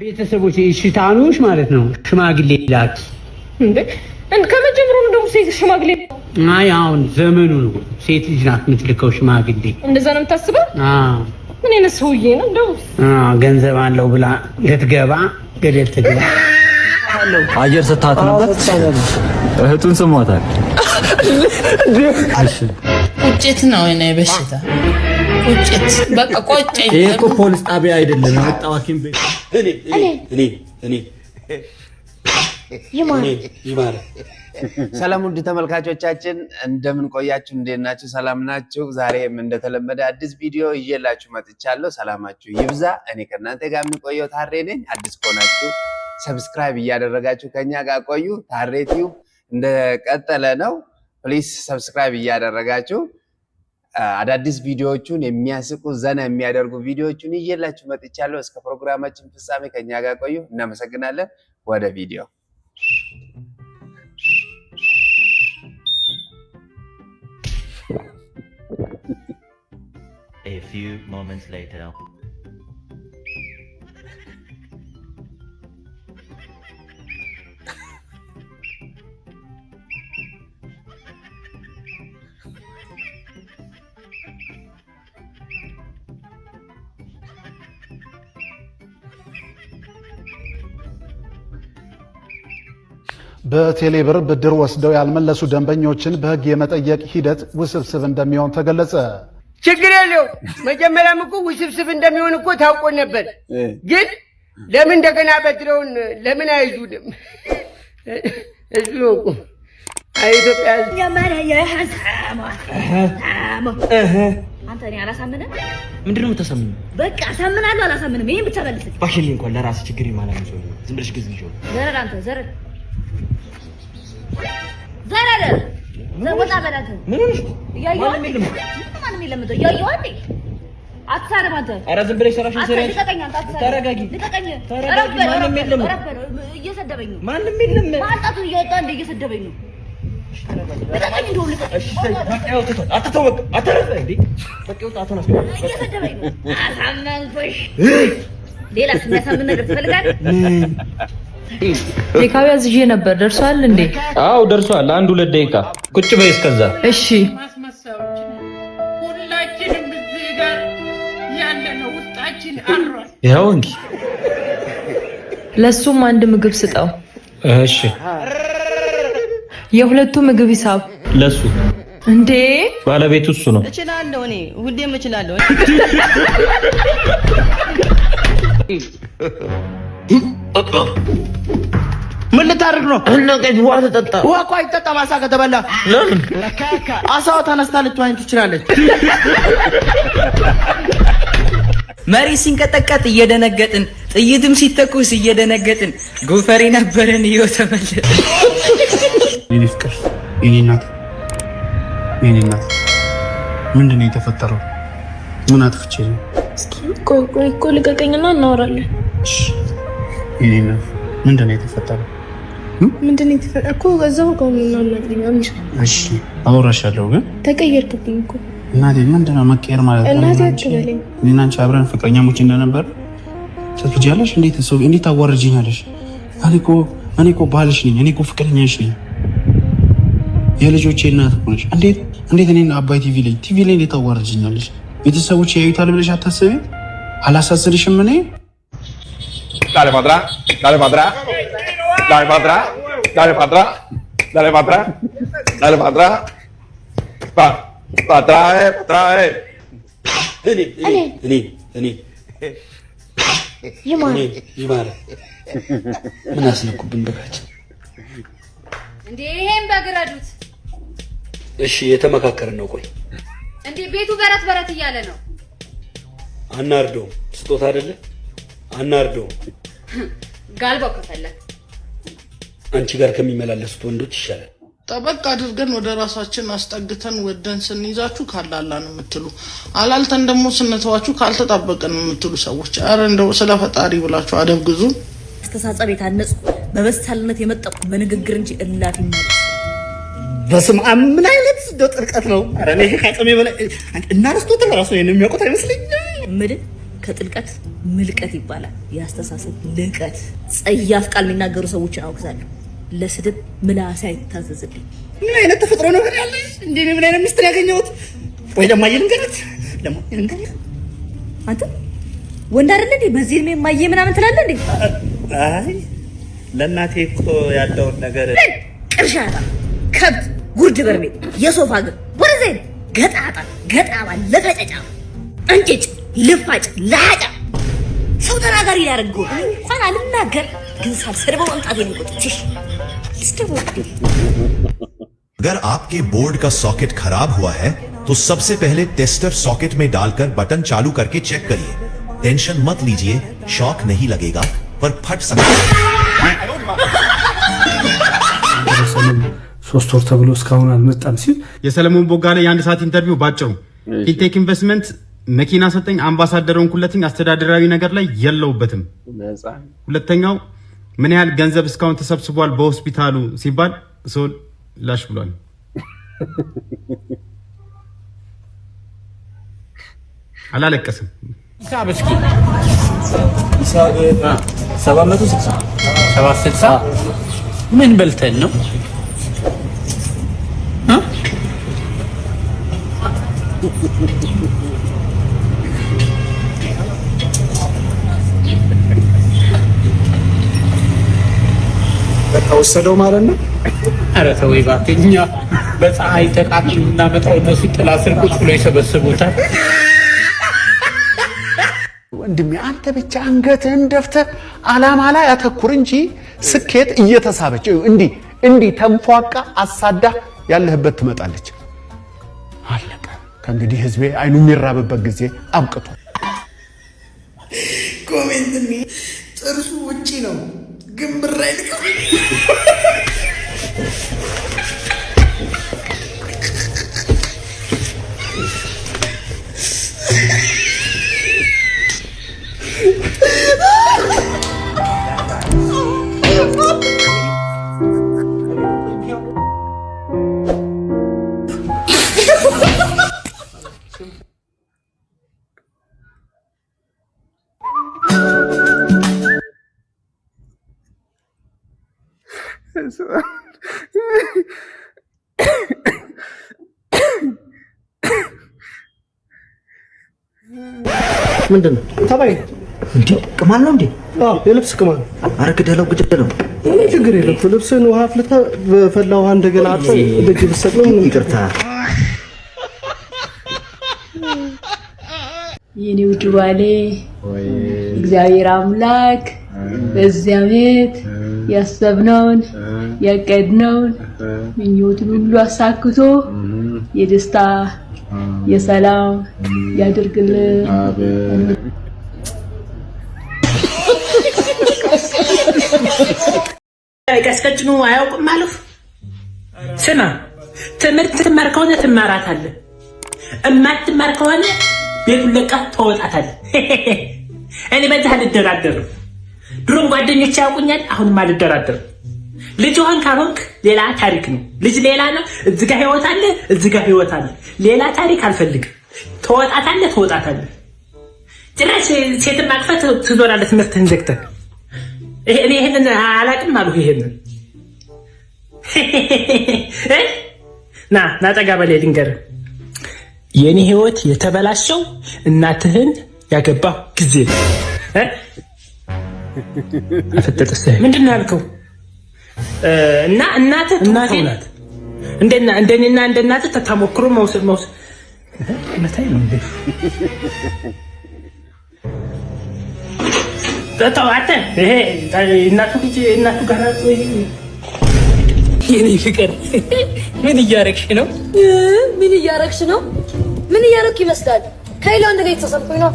ቤተሰቦች እሽታኑሽ ማለት ነው ሽማግሌ ላክ እንዴ ከመጀመሩ ነው ደግሞ ሴት ሽማግሌ አይ አሁን ዘመኑ ነው ሴት ልጅ ናት የምትልከው ሽማግሌ እንደዛ ነው የምታስበው ምን አይነት ሰውዬ ነው እንደው ገንዘብ አለው ብላ ልትገባ ገደል ትገባ አየር ስታጥንበት እህቱን ስሟታል እሺ ቁጭት ነው የኔ በሽታ ቁጭት በቃ ቆጨኝ ይሄ እኮ ፖሊስ ጣቢያ አይደለም ያወጣው ሐኪም ቤት እኔ ይማር ሰላም ውድ ተመልካቾቻችን እንደምን ቆያችሁ እንዴት ናችሁ ሰላም ናችሁ ዛሬም እንደተለመደ አዲስ ቪዲዮ ይዤላችሁ መጥቻለሁ ሰላማችሁ ይብዛ እኔ ከእናንተ ጋር የምቆየው ታሬ ነኝ አዲስ ከሆናችሁ ሰብስክራይብ እያደረጋችሁ ከኛ ጋር ቆዩ ታሬ ቲዩብ እንደቀጠለ ነው ፕሊዝ ሰብስክራይብ እያደረጋችሁ አዳዲስ ቪዲዮዎችን የሚያስቁ ዘና የሚያደርጉ ቪዲዮዎችን ይዤላችሁ መጥቻለሁ እስከ ፕሮግራማችን ፍጻሜ ከኛ ጋር ቆዩ እናመሰግናለን ወደ ቪዲዮ A few moments later. በቴሌብር ብድር ወስደው ያልመለሱ ደንበኞችን በሕግ የመጠየቅ ሂደት ውስብስብ እንደሚሆን ተገለጸ። ችግር የለው መጀመሪያም እኮ ውስብስብ እንደሚሆን እኮ ታውቆ ነበር ግን ለምን እንደገና በድረውን ለምን አይዙንም እሱ ኢትዮጵያ ያማራ ያሐሳማ አንተ እኔ አላሳመነ ምንድነው የምታሳምነው በቃ አሳምናለሁ አላሳምንም ይሄን ብቻ መልስ ባሽሊ እንኳን ለራስ ችግር ይማላል ነው ዝም ብለሽ ግዝ ይጆ ዘረር አንተ ዘረር ዘወጣ በላት ምን ሆነሽ ማንም የለም ያየው አንዴ አትሳረም አንተ ኧረ ዝም ብለሽ ሰራሽን ሰራሽ ተረጋጊ ተረጋጊ ማንም የለም እየሰደበኝ ነው ማንም የለም ማጣቱ እየወጣ እንደ እየሰደበኝ ነው ለቀቀኝ እንደው እሺ ታውቂው አትተወቅ አትረፈ እንዴ ታውቂው አትነስ እየሰደበኝ ነው አሳመንኩሽ ሌላ ስናሳምን ነገር ትፈልጋለህ ቴካዊ አዝዤ ነበር ደርሷል እንዴ አው ደርሷል አንድ 2 ደቂቃ ቁጭ በይ እስከዛ እሺ ሁላችንም እዚህ ጋር ያለነው ውስጣችን አሯል ያው እንጂ ለሱም አንድ ምግብ ስጠው እሺ የሁለቱ ምግብ ሂሳብ ለሱ እንዴ ባለቤቱ እሱ ነው እችላለሁ እኔ ሁሌም እችላለሁ ምን ልታርግ ነው እነቀት ውሃ ተጠጣ ውሃ እኮ አይጠጣም አሳ ከተበላ ለምን አሳው ተነስታ ልትዋኝ ትችላለች መሪ ሲንቀጠቀጥ እየደነገጥን ጥይትም ሲተኩስ እየደነገጥን ጎፈሬ ነበረን ይወተመለ ይፍቅር የኔናት ምንድነው የተፈጠረው ምን አጥፍቼ ነው እኮ ልቀቀኝና እናወራለን የኔናት ምንድነው የተፈጠረው ምንድነው የተፈጠረው እኮ እዛው ጋር ነው እናገኛለን እሺ አወራሻለሁ ግን ተቀየርክብኝ እኮ እናቴ ምንድነው መቀየር ማለት ነው እናቴ አትበለኝ እኔና አንቺ አብረን ፍቅረኛሞች እንደነበር ትክክለኛለሽ እንዴት ታዋርጂኛለሽ እኔ እኮ ባልሽ ነኝ እኔ እኮ ፍቅረኛሽ ነኝ የልጆቼ እናት እኮ ነሽ እንዴት እኔና አባይ ቲቪ ላይ እንዴት ታዋርጂኛለሽ ቤተሰቦች ያዩታል ብለሽ አታስቢ አላሳስልሽም እኔ dale para atrás para atrás እኔ ይማር ምን አስነኩብን በቃችን እንዴ ይሄን በግረዱት እሺ የተመካከርን ነው ቆይ እንዴ ቤቱ በረት እያለ ነው አናርዶ ስጦታ አይደለ አናርዶ ጋልባው ከፈለክ አንቺ ጋር ከሚመላለሱት ወንዶች ይሻላል ጠበቅ አድርገን ወደ ራሳችን አስጠግተን ወደን ስንይዛችሁ ካላላን የምትሉ አላልተን ደግሞ ስንተዋችሁ ካልተጣበቀን የምትሉ ሰዎች አረ እንደው ስለፈጣሪ ብላችሁ አደብ ግዙ አስተሳሰብ የታነጹ በበሳልነት የመጠቁ በንግግር እንጂ እላፊ ማለት በስም ምን አይነት ጥርቀት ነው አረ እኔ ከአቅሜ በላይ እና አርስቶትል ራሱ የሚያውቁት አይመስልኝ ምድር ከጥልቀት ምልቀት ይባላል። ያስተሳሰብ ልቀት። ጸያፍ ቃል የሚናገሩ ሰዎችን አውግዛለሁ። ለስድብ ምላሴ አይታዘዝልኝ። ምን አይነት ተፈጥሮ ነው ግን ያለሽ? እንዴ ምን አይነት ሚስጥር ያገኘሁት? ወይ ለማየን ገረት አንተ ወንድ አይደል እንዴ? በዚህ እድሜ ማየ ምናምን ትላለህ እንዴ? አይ ለእናቴ እኮ ያለውን ነገር ቅርሻታ፣ ከብት፣ ጉርድ በርሜ፣ የሶፋ እግር ወደዛ ገጣጣ ገጣባ ለፈጨጫ እንጭጭ ልፋጭ ላጫ ሰው ተናጋሪ ያደርገው እንኳን አልናገር ግን ሳልሰድበው መምጣት የሚቆጥችሽ अगर आपके बोर्ड का सॉकेट खराब हुआ है तो सबसे पहले टेस्टर सॉकेट में डालकर बटन चालू करके चेक करिए। टेंशन मत लीजिए, शॉक नहीं लगेगा पर फट सकता है। 3 ወር ተብሎ እስካሁን አልመጣም ሲል የሰለሞን ቦጋለ የአንድ ሰዓት ኢንተርቪው ባጭሩ ፊንቴክ ኢንቨስትመንት መኪና ሰጠኝ፣ አምባሳደሩን ኩለትኝ፣ አስተዳደራዊ ነገር ላይ የለውበትም። ሁለተኛው ምን ያህል ገንዘብ እስካሁን ተሰብስቧል በሆስፒታሉ ሲባል ሶል ላሽ ብሏል። አላለቀስም። ሂሳብ እስኪ ሂሳብ 760 ምን በልተን ነው? ተወሰደው ማለት ነው። ኧረ ተው እባክህ፣ እኛ በፀሐይ ተቃጥሎ እናመጣው እነሱ ጥላ ስር ቁጭ ብሎ ይሰበስቡታል። ወንድሜ አንተ ብቻ አንገትህን ደፍተህ ዓላማ ላይ አተኩር እንጂ ስኬት እየተሳበች እንዲህ ተንፏቃ አሳዳ ያለህበት ትመጣለች። አለቀ። ከእንግዲህ ህዝቤ አይኑ የሚራብበት ጊዜ አብቅቶ ኮሜንት ጥርሱ ውጪ ነው ግን ብር አይልቅም። ምንድን ነው ተባይ እንዴ? ቅማል ነው እንዴ? አዎ የልብስ ቅማል። አረ ግደለው። ምን ችግር የለም። ልብስን ውሃ አፍልተህ በፈላ ውሃ እንደገና አጥተህ ደጅ ብትሰቅለው ምንም ይቅርታ። የኔ ውድ ባሌ እግዚአብሔር አምላክ በዚህ ዓመት ያሰብነውን ያቀድነውን ምኞቱን ሁሉ አሳክቶ የደስታ የሰላም ያድርግልን። ቀስቀጭኑ አያውቅም ማለፍ። ስማ ትምህርት ትማር ከሆነ ትማራታለህ፣ እማትማር ከሆነ ቤቱን ለቀህ ተወጣታለህ። እኔ በዚህ አልደራደርም። ድሮም ጓደኞች ያውቁኛል፣ አሁንም አልደራደርም። ልጅ ሆን ካልሆንክ ሌላ ታሪክ ነው። ልጅ ሌላ ነው። እዚህ ጋር ህይወት አለ፣ እዚህ ጋር ህይወት አለ። ሌላ ታሪክ አልፈልግም። ተወጣታለህ። ጭራሽ ሴትን ማቅፈት ትዞራለህ ትምህርትህን ዘግተህ። እኔ ይሄንን አላውቅም አልኩ። ይሄንን ና ጠጋ በላይ ልንገርህ። የኔ ህይወት የተበላሸው እናትህን ያገባሁ ጊዜ ነው። አፈጠጠሰ ምንድን ነው ያልከው? እና እናትህ ናት እንደኔና እንደናትህ ተሞክሮ መውሰድ መታይ ነው እንዴ? ተጣጣ ይሄ እናቱ ጋር ነው። የኔ ፍቅር ምን እያረግሽ ነው? ምን እያረግክ ይመስላል? ከሌላው እንደኔ ተሰምቶኝ ነው።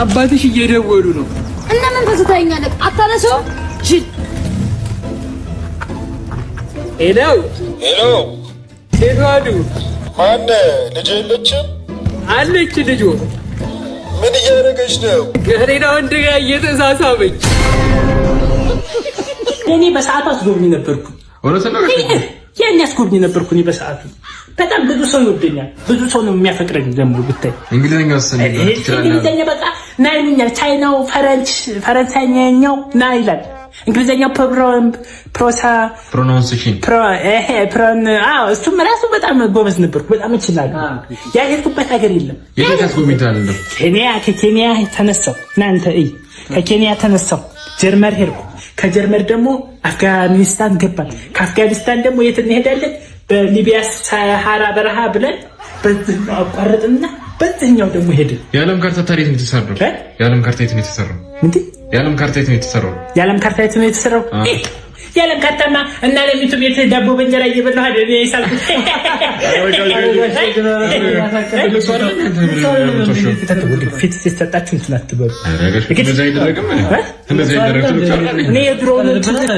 አባትሽ እየደወሉ ነው። እና ምን ፈስታኛለህ? አታነሳው ጅል። ሄሎ ሴቷዱ ማን ልጅ የለችም? አለች ልጁ። ምን እያደረገች ነው? ከሌላ ወንድ ጋር እየተሳሳበች። እኔ በሰዓቱ አስጎብኝ ነበርኩ። ያን ያስጎብኝ ነበርኩ እኔ በሰዓቱ። በጣም ብዙ ሰው ይወደኛል። ብዙ ሰው ነው የሚያፈቅረኝ። ደግሞ ብታይ እንግሊዘኛ በቃ ና ይሉኛል። ቻይናው ፈረንሳይኛው ና ይላል። እንግሊዘኛው ፕሮናንሴሽን እሱም ራሱ በጣም ጎበዝ ነበርኩ። በጣም እችላለሁ። ያልሄድኩበት ሀገር የለም። ከኬንያ ተነሳሁ። እናንተ ከኬንያ ተነሳሁ ጀርመን ሄድኩ። ከጀርመን ደግሞ አፍጋኒስታን ገባን። ከአፍጋኒስታን ደግሞ የት እንሄዳለን? በሊቢያ ሰሃራ በረሃ ብለን በዚህኛው አቋረጥና በዚህኛው ደግሞ ሄድን። የዓለም ካርታ ታሪክ ነው የተሰራው። የዓለም ካርታ የት ነው የተሰራው? የዓለም ካርታ የት ነው የተሰራው? የዓለም ካርታ የት ነው የተሰራው? የዓለም ካርታማ እና ለሚቱ ቤት ዳቦ በእንጀራ እየበላሁ አይደል የሳልኩት። ፊት ሲሰጣችሁ እንትን አትበሉ። እኔ የድሮውን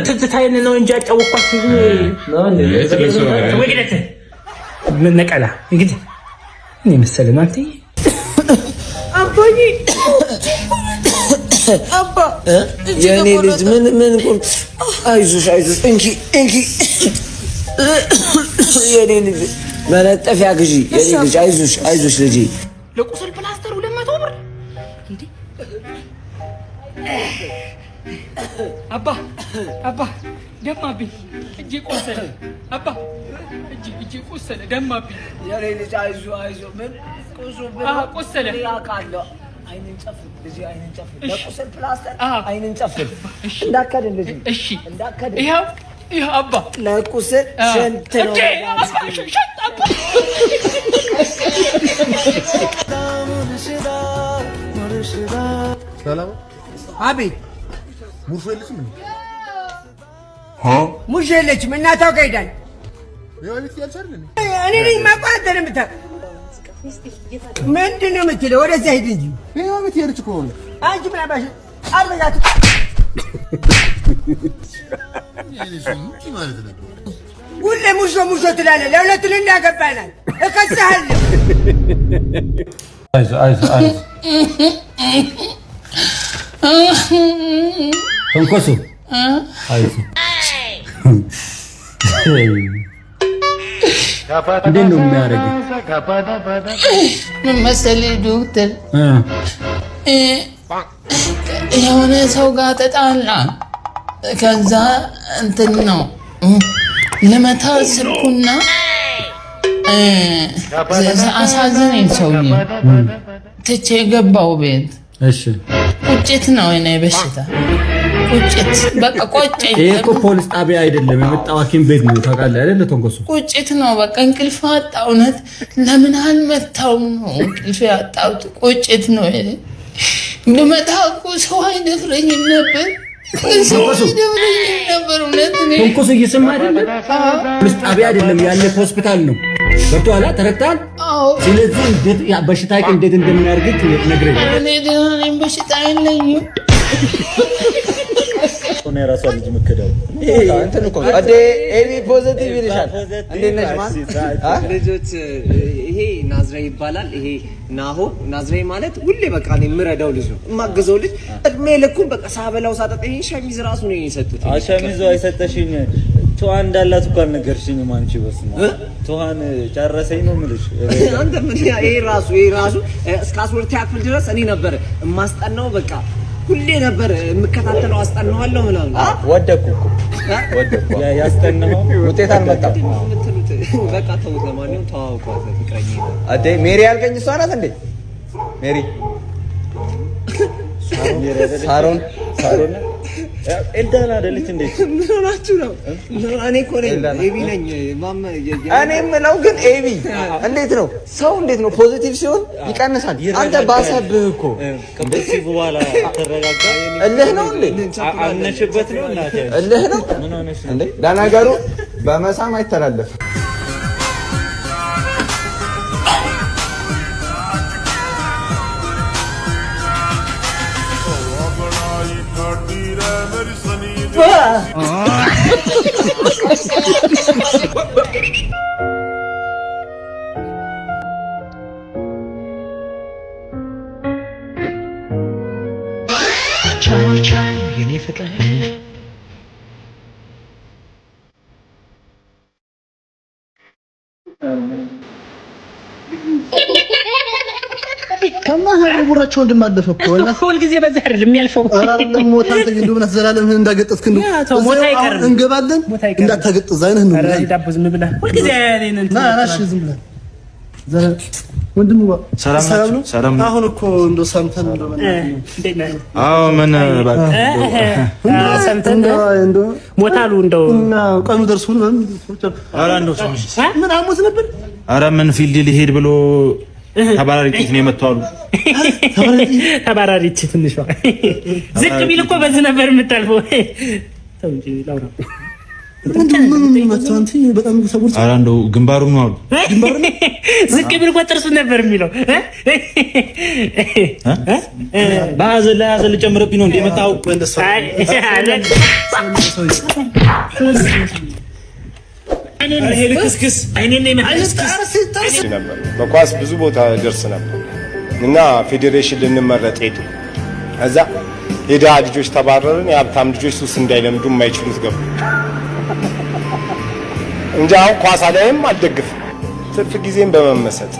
ትዝታዬን ነው እንጂ አጫወኳችሁ። ምን ነቀላ እንግዲህ እኔ መሰለህ አንተ አባዬ አባ የኔ ልጅ ምን ቁርጥ አይዞሽ እንኪ የኔ ልጅ መለጠፊያ ግዢ የኔ ልጅ አይዞሽ ልጅ ለቁስል ፕላስተር 200 ብር እንዴ አባ ደማብኝ እጄ ቆሰለ አባ እጄ ቆሰለ ደማብኝ የኔ ልጅ አይዞ ምን ቆሰለ ያቃለው አይንን ጨፍን ልጅ አይንን ጨፍን ለቁስል ፕላስተር አይንን ጨፍን እንዳከደን ልጅ እሺ ይሄው አባ ለቁስል ሸንት ነው ሰላም አቤት ሙሾ የለችም እንዴ? ሙሾ የለችም። እናታው ጋር ሄዳል። የቤት ያልቻለ እኔ ነኝ ማቋረጥ ደምታ ምንድን ነው የምትለው? ወደዛ ሂድ እንጂ ይሄው ቤት ሄደች እኮ ነው። አንቺ ምን አባሽ አርበጋት ሁሌ ሙሾ ትላለህ። ለሁለት እንዳገባናል እከስሃለሁ። አይዞህ ተንኮሱ አይዞህ። እንዴት ነው የሚያደርገው? ምን መሰለህ ዶክተር የሆነ ሰው ጋር ተጣላ። ከዛ እንትን ነው ለመታ ስልኩና አሳዘነኝ። ሰውዬው ትቼ ገባው ቤት። እሺ ቁጭት ነው የኔ በሽታ ቁጭት። በቃ ቆጨኝ። ይሄ እኮ ፖሊስ ጣቢያ አይደለም፣ የመጣው ሐኪም ቤት ነው። ታውቃለህ አይደል? ተንኮሱ ቁጭት ነው በቃ። እንቅልፍ አጣሁ። እውነት ለምን አልመታውም ነው እንቅልፍ ያጣሁት። ቁጭት ነው የኔ። ብመታው እኮ ሰው አይደፍረኝም ነበር። ተንኮሱ እየሰማ አይደለም። ፖሊስ ጣቢያ አይደለም ያለ ሆስፒታል ነው። ገብቶሃል? ተረድተሃል? ስለዚህ እንዴት በሽታዬ እንዴት እንደሚያርግህ ነግረኝ። እኔ ደህና ነኝ፣ በሽታ የለኝም። ሆነ የራሷ ልጅ መከዳው እንትን እኮ ኤቢ ፖዚቲቭ ይልሻል። እንዴት ነሽ ማን? ልጆች ይሄ ናዝራይ ይባላል። ይሄ ናሆ ናዝራይ ማለት ሁሌ በቃ እኔ የምረዳው ልጅ ነው፣ የማግዘው ልጅ። እድሜ ልኩን በቃ ሳበላው ሳጠጣ ይሄን ሸሚዝ ራሱ ነው የሰጡት። ሸሚዙ አይሰጠሽኝ። ትኋን እንዳላት እኮ አልነገርሽኝም አንቺ። በስመ አብ ትኋን ጨረሰኝ ነው የምልሽ። አንተ ምን ይሄ ራሱ እስከ 12 ክፍል ድረስ እኔ ነበር የማስጠናው። በቃ ሁሌ ነበር የምከታተለው፣ አስጠናዋለሁ ምናምን። ወደኩ ያስጠናው ውጤት አልመጣም። በቃ ተውት። ለማንኛውም ተዋውቋት፣ ፍቅረኛ አዴ ሜሪ ያልከኝ እሷ ናት እንዴ? ሜሪ ሳሮን ኤልዳና አይደለች እንዴ? ምን ሆናችሁ ነው? እኔ እኮ ነኝ ኤቢ ነኝ። እኔ የምለው ግን ኤቢ እንዴት ነው ሰው እንዴት ነው ፖዚቲቭ ሲሆን ይቀንሳል? አንተ ባሰብህ እኮ ከዚህ በኋላ ተረጋጋ። እልህ ነው እንዴ? አነሽበት ነው እናቴ። እልህ ነው ምን ሆነሽ እንዴ? ለነገሩ በመሳም አይተላለፍም። የኔ ፍቅር ከማህል ቡራቸው እንደማደፈ እኮ እና ሁሉ ጊዜ በዛ አይደል የሚያልፈው አራለም ሞታ እንደው ምን ዘላለምን እንዳገጠስክ እንደው ሞታ አይቀርም እንገባለን እንዳታገጥዝ አይነህ ነው ዳቦ ዝም ብለህ ሁሉ ጊዜ ያኔን ና ራሽ ዝም ብለህ ወንድሙ ሰላም ነው አሁን እኮ እንደው ሰምተን እንደው አዎ ምን በቃ ሰምተን እንደው ሞታሉ እንደው ቀኑ ደርሶ ነው ኧረ እንደው ምን አሞት ነበር ኧረ ምን ፊልድ ሊሄድ ብሎ ተባራሪት ነው የመጣው ተባራሪት ትንሽ ዝቅ ቢል እኮ በዚህ ነበር የምታልፈው ተውጂ ላውራ ምን መጣንቲ በጣም ሰውርት ኧረ እንደው ግንባሩ ነው አሉ ግንባሩ ዝቅ ቢል እኮ ጥርሱ ነበር የሚለው ባዘለ ጨምረብኝ ነው እንደመጣው በኳስ ብዙ ቦታ ደርስ ነበር እና ፌዴሬሽን ልንመረጥ ሄድ እዛ የድሃ ልጆች ተባረርን። የሀብታም ልጆች ሱስ እንዳይለምዱ የማይችሉት ገቡ እንጂ አሁን ኳስ ላይም አልደግፍም። ትርፍ ጊዜም በመመሰጥ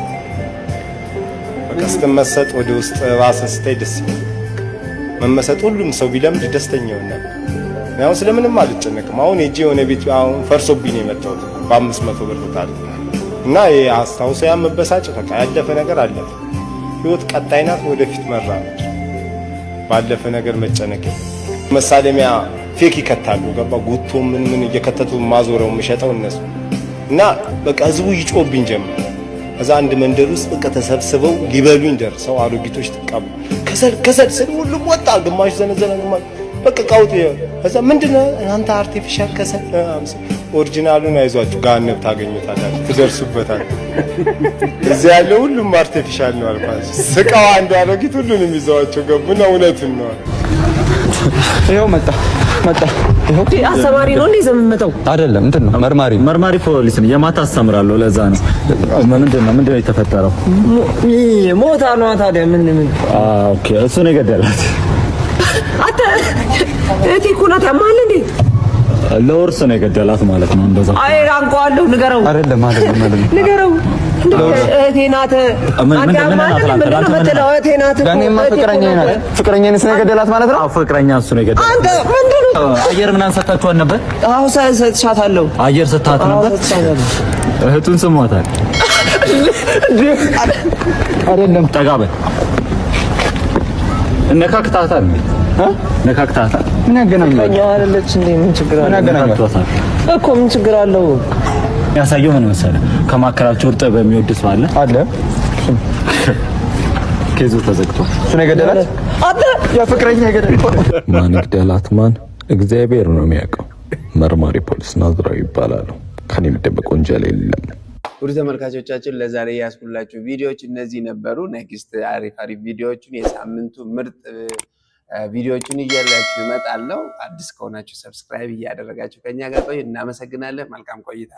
በቃ ስትመሰጥ ወደ ውስጥ ራስን ስታይ ደስ ይላል። መመሰጥ ሁሉም ሰው ቢለምድ ደስተኛ ይሆናል። ያው ስለምንም አልጨነቅም። አሁን እጄ የሆነ ቤት አሁን ፈርሶብኝ ነው የመጣሁት በ500 ብር ታል እና አስታውሰው ያ መበሳጭ በቃ ያለፈ ነገር አለፈ። ህይወት ቀጣይ ናት። ወደፊት መራመድ ባለፈ ነገር መጨነቅ መሳለሚያ ፌክ ይከታሉ። ገባ ጉቶ ምን እየከተቱ ማዞረው የሚሸጠው እነሱ እና በቃ ህዝቡ ይጮብኝ ጀመረ። እዛ አንድ መንደር ውስጥ በቃ ተሰብስበው ሊበሉኝ ደርሰው አሮጊቶች ተቀበሉ። ከሰል ስል ሁሉም ወጣ። ግማሽ ዘነዘነ ግማሽ በቃ ቃውት እዛ ምንድነው አንተ አርቲፊሻል ከሰል ኦሪጂናሉን አይዟችሁ ጋነብ ታገኙታላችሁ ትደርሱበታል። እዚህ ያለው ሁሉም አርቲፊሻል ነው አልኳቸው። ስቃው አንዱ አሮጊት ሁሉንም ይዘዋቸው ገቡና እውነቱን ነው ይኸው መጣ ይኸው አስተማሪ ነው እንዴ ዘመመጣው አይደለም እንትን ነው መርማሪ ፖሊስ ነው የማታ አስተምራለሁ ለዛ ነው ምንድነው የተፈጠረው ሞታ ነው ታዲያ ምን ኦኬ እሱ ነው የገደላት አታ እቴ ኩናታ ማን እንዴ ለወርስ ነው የገደላት ማለት ነው እንደዛ አይ አንቋለሁ ንገረው አይደለም ንገረው እቴ ናት ፍቅረኛ ነው የገደላት ማለት ነው። ፍቅረኛ እሱ ነው የገደላት። አንተ ምንድነው አየር ምናምን ሰጣችኋል ነበር? አዎ ሰጥቻታለሁ። አየር ሰጣት ነበር። እህቱን ስሟታል አይደለም? ጠጋበል ነካክታታል ነካክታታል። ምን ያገናኛል? ፍቅረኛ አይደለች እንዴ? ምን ችግር አለው? ምን ያገናኛል እኮ ምን ችግር አለው? ያሳየው ምን መሰለህ ከማከራቸው እርጥብ በሚወድ ሰው አለ ከዙ ተዘግቷል። እሱ ነው የገደላት። አለ ያ ፍቅረኛ የገደላት ማን ይገደላት? ማን እግዚአብሔር ነው የሚያውቀው። መርማሪ ፖሊስ ናዝራዊ ይባላል። ከኔ የሚደበቅ ወንጀል የለም። ውድ ተመልካቾቻችን ለዛሬ ያስኩላችሁ ቪዲዮዎች እነዚህ ነበሩ። ኔክስት አሪፍ ቪዲዮዎችን የሳምንቱ ምርጥ ቪዲዮዎችን እያላችሁ እመጣለሁ። አዲስ ከሆናችሁ ሰብስክራይብ እያደረጋችሁ ከኛ ጋር ቆዩ። እናመሰግናለን። መልካም ቆይታ